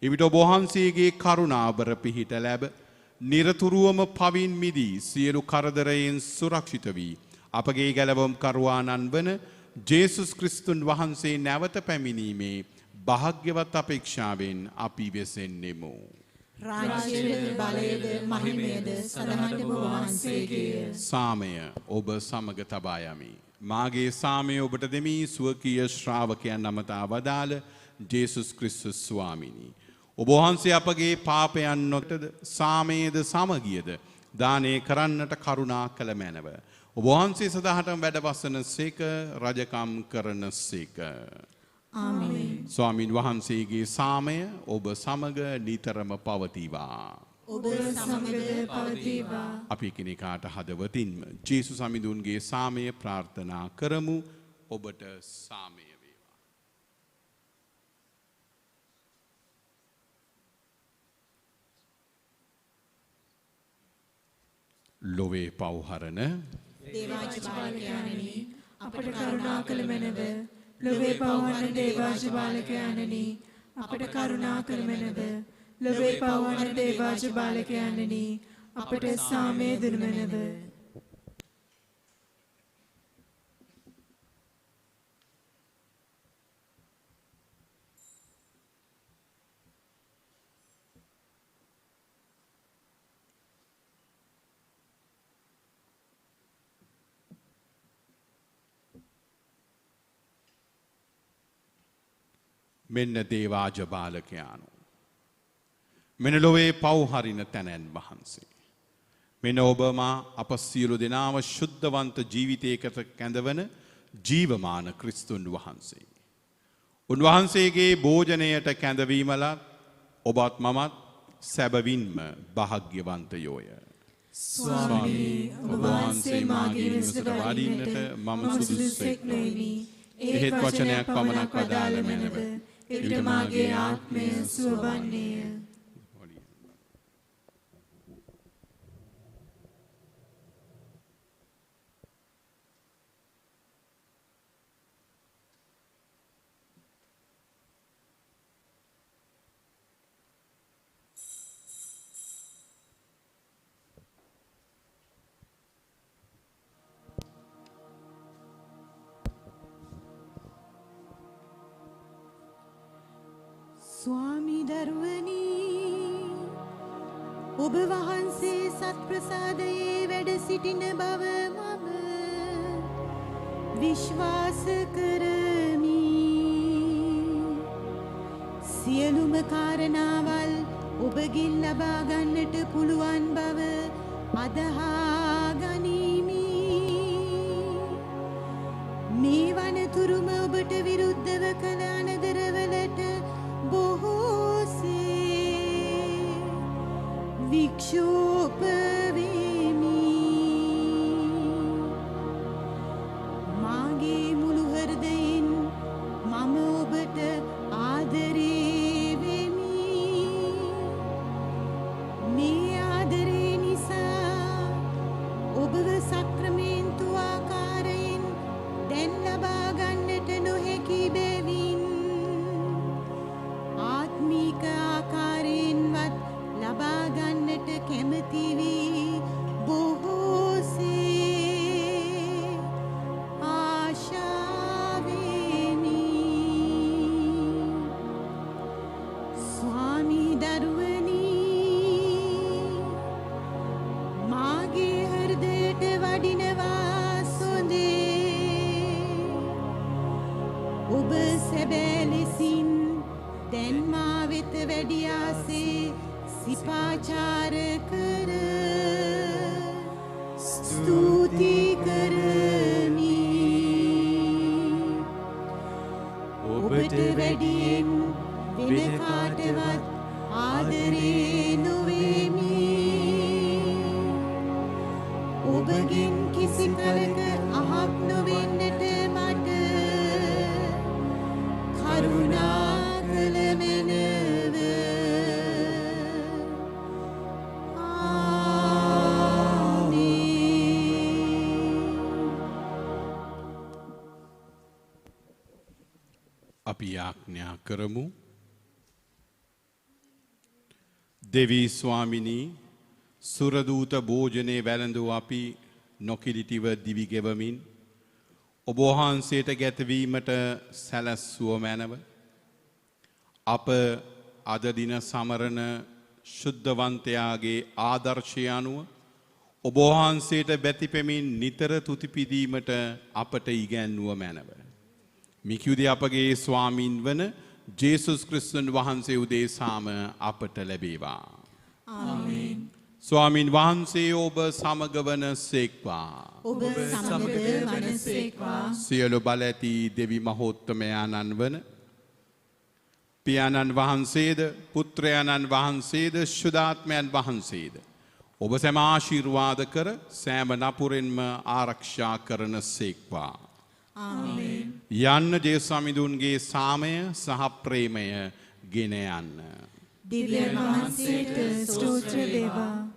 එවිට ඔබ වහන්සේගේ කරුණාබර පිහිට ලැබ නිරතුරුවම පවින් මිදී සියලු කරදරයෙන් සුරක්ෂිත වී අපගේ ගැලවුම් කරුවාණන් වන ජේසුස් ක්‍රිස්තුන් වහන්සේ නැවත පැමිණීමේ භාග්‍යවත් අපේක්ෂාවෙන් අපි වෙසෙන්නෙමු. රාජ්‍යද බලයද මහිමයද සදහටම වහන්සේගේය. සාමය ඔබ සමග තබා යමි. මාගේ සාමය ඔබට දෙමි ස්වකීය ශ්‍රාවකයන් අමතා වදාළ ජේසුස් ක්‍රිස්තුස් ස්වාමිනී. ඔබ වහන්සේ අපගේ පාපයන් නොකටද සාමයේද සමගියද දානය කරන්නට කරුණා කළ මැනව. ඔබ වහන්සේ සදහටම වැඩවසන සේක රජකම් කරන සේක. ආමේන්. ස්වාමින් වහන්සේගේ සාමය ඔබ සමග නිතරම පවතිවා. ඔබ සමග පවතිවා. අපි කෙනෙකාට හදවතින්ම ජේසුස් සමිඳුන්ගේ සාමය ප්‍රාර්ථනා කරමු. ඔබට සාමය වේවා. ලොවේ පව්හරන දේවාජපාලකයන්නි අපට කරුණා කළ මැනව. ලොවේ පවහන දේවාජපාලකයන්නි අපට කරුණා කළ මැනව. ලොවේ පවහන දේවාජපාලකයන්නි අපට සාමය දෙනු මැනව. මෙන්න දේවාජ බාලකයානු. මෙන ලොවේ පව්හරින තැනැන් වහන්සේ. මෙන ඔබමා අප සියලු දෙනාව ශුද්ධවන්ත ජීවිතයකට කැඳවන ජීවමාන ක්‍රිස්තුන් වහන්සේ. උන්වහන්සේගේ භෝජනයට කැඳවීමලත් ඔබත් මමත් සැබවින්ම භාග්‍යවන්තයෝය. ස්වාමී ඔබ වහන්සේ මාගේ නිවසට වඩින්නට මම සුදුසුෙක් නොවෙමි. ඒත් වචනයක් පමණක් වදාළ මැනව. එවිට මාගේ ආත්මය සුවවන්නේය. ස්වාමී දරුවනි ඔබ වහන්සේ සත්ප්‍රසාදයේ වැඩ සිටින බව මම විශ්වාස කරමි. සියලුම කාරණාවල් ඔබගෙන් ලබා ගන්නට පුළුවන් බව අදහා ගනිමි. මේ වනතුරුම ඔබට විරුද්ධව කළ අනදරවලට බොහෝසේ වික්ෂෝප වෙමි. මාගේ මුළු හෘදයෙන් මම ඔබට ආදරේ වෙමි. මේ ආදරේ නිසා ඔබව සක්‍රමේන්තු ආකාරයෙන් දැන් ලබා ගන්නට නොහැකි බැවින් ආත්මීක ආකාරයෙන්වත් ලබා ගන්නට කැමති වී බොහෝසේ ආශාවෙමි. ස්වාමී දරුවනි මාගේ හෘදයට වඩිනවා සොඳේ. ඔබ සැබෑ ලෙසින් දැන් මා වෙත වැඩි ආසේ සිපාචාර කර ස්තුති කරමි. ඔබට වැඩියෙන් වෙන කාටවත් ආදරේ නොවෙමි. ඔබගෙන් කිසි කලක අහක් නොවෙන්නට මට කරුණා කළ මැනව. අපි යාඥා කරමු. දෙවී ස්වාමිනී සුරදූත භෝජනයේ වැළඳූ අපි නොකිලිටිව දිවි ගෙවමින් ඔබ වහන්සේට ගැතවීමට සැලැස්සුව මැනව. අප අද දින සමරන ශුද්ධවන්තයාගේ ආදර්ශය අනුව ඔබ වහන්සේට බැතිපෙමින් නිතර තුති පිදීමට අපට ඉගැන්වුව මැනව. මිකියුද අපගේ ස්වාමින් වන ජේසුස් ක්‍රිස්තුන් වහන්සේ උදෙසාම අපට ලැබේවා. ආමේන්. ස්වාමින් වහන්සේ ඔබ සමග වන සේක්වා. ඔබ සමග වනසේක්වා. සියලු බල ඇති දෙවි මහෝත්තමයාණන් වන පියාණන් වහන්සේද පුත්‍රයාණන් වහන්සේද ශුද්ධාත්මයන් වහන්සේද ඔබ සැම ආශිර්වාද කර සෑම නපුරෙන්ම ආරක්ෂා කරන සේක්වා. ආමේන්. යන්න ජේසුස්වමිඳුන්ගේ සාමය සහ ප්‍රේමය ගෙන යන්න. දිව්‍යන් වහන්සේට ස්තෝත්‍ර වේවා.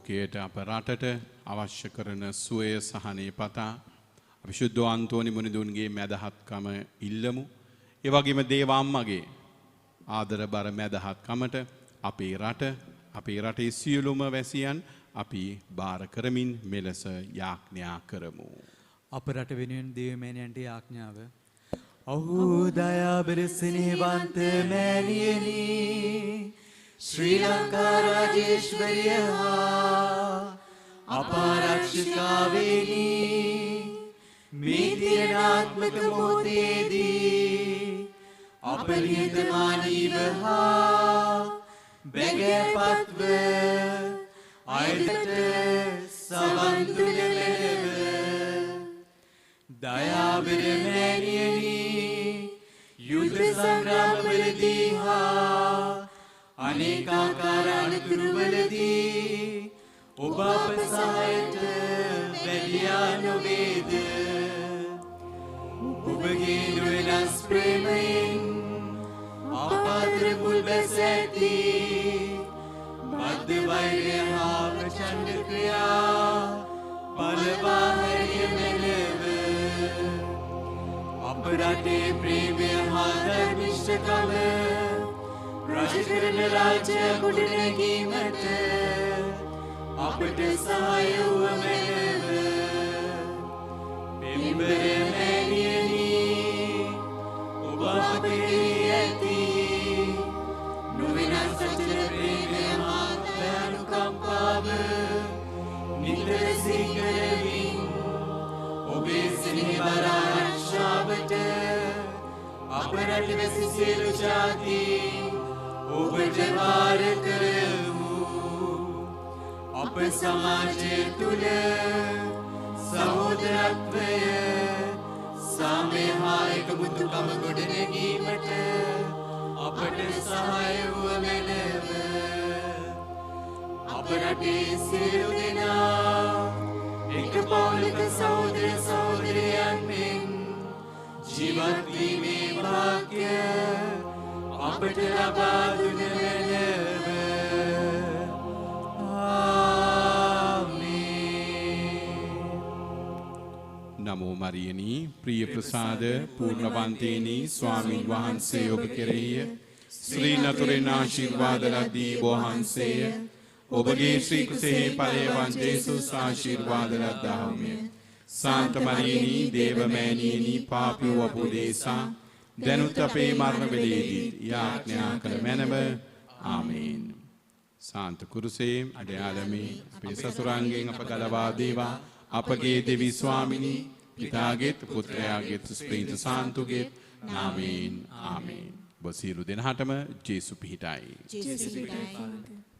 ලෝකයට අප රටට අවශ්‍ය කරන සුවය සහනය පතා අපි ශුද්ධ අන්තෝනි මුනිදුන්ගේ මැදහත්කම ඉල්ලමු. ඒ වගේම දේවාම්මගේ ආදරබර මැදහත්කමට අපේ රටේ සියලුම වැසියන් අපි බාර කරමින් මෙලෙස යාඥා කරමු. අප රට වෙනුවෙන් දේවමෑණියන්ට යාඥාව. ඔහු දයාබර ස්නේහවන්ත මෑණියනි ශ්‍රී ලංකා රාජේශ්වරිය හා අපාරක්ෂිකාවේනි මේ තිරණාත්මක මොහොතේදී අප නිහතමානීව හා බැගෑපත්ව අයදට සවන් දුන ලැබ දයාබර මෑණියනි යුද්ධ සංග්‍රාමවලදී හා අනේකාකාර අනතුරුවලදී ඔබ අප සහයට වැඩියා නොවේද? ඔබගේ නොවෙනස් ප්‍රේමයෙන් අප අතර මුල් බැස ඇති බද්ධ වෛරය හා ප්‍රචණ්ඩ ක්‍රියා බලවා හැරිය මැනව අප රටේ ප්‍රේමය හා ධර්මිෂ්ඨකම රජ කරන රාජ්‍ය ගොඩනැගීමට අපට සහාය වූ මැනව පෙම්බර මෑණියනි ඔබ අප කෙරෙහි ඇති නොවෙනස් සත්‍ය ප්‍රේමය හා දයානුකම්පාව නිතර සිහි රටවැසි සියලු ජාති ඔබට වාර කරමු. අප සමාජය තුළ සහෝදරත්වය සාමය හා එකමුතුකම ගොඩනැගීමට අපට සහාය වූ මැනව. අප රටේ සියලු දෙනා එක පවුලක සහෝදර සහෝදරයන් මෙන් ජීවත් වීමේ වාක්‍ය අපට ලබා දුන මැනව. නමෝ මරියනි ප්‍රිය ප්‍රසාද පූර්ණවන්තේනි ස්වාමින් වහන්සේ ඔබ කෙරෙහිය. ශ්‍රී නතුරෙන් ආශිර්වාද ලදී වහන්සේය. ඔබගේ ශ්‍රී කුසෙහි ඵලයන් ජේසුස් ආශිර්වාද ලද්දාහුය. සාන්ත මරියනි දේවමෑණියනි පාපී වූ අපෝදේසා දැනුත් අපේ මරණ වේලේදී යාඥා කළ මැනව. ආමේන්. සාන්ත කුරුසේ අඩයාලමේ අපේ සසුරාංගෙන් අප ගලවා දේවා. අපගේ දෙවි ස්වාමිනී පිතාගේත් පුත්‍රයාගේත් ස්ප්‍රීත සාන්තුගේ නාමයෙන් ආමේන්. ඔබ සියලු දෙනාටම ජේසු පිහිටයි. ජේසු පිහිටයි.